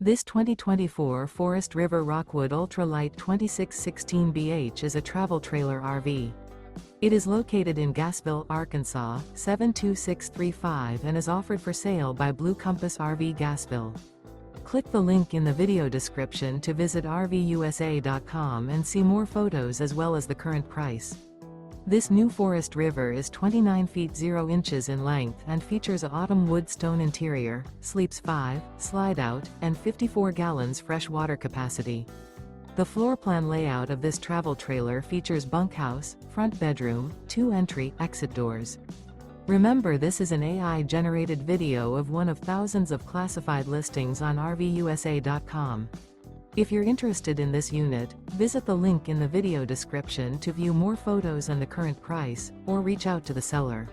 This 2024 Forest River Rockwood Ultralight 2616BH is a travel trailer RV. It is located in Gassville, Arkansas, 72635 and is offered for sale by Blue Compass RV Gassville. Click the link in the video description to visit RVUSA.com and see more photos as well as the current price. This new Forest River is 29 feet 0 inches in length and features a autumn wood stone interior, sleeps 5, slide-out, and 54 gallons fresh water capacity. The floor plan layout of this travel trailer features bunkhouse, front bedroom, 2 entry/exit doors. Remember, this is an AI-generated video of one of thousands of classified listings on RVUSA.com. If you're interested in this unit, visit the link in the video description to view more photos and the current price, or reach out to the seller.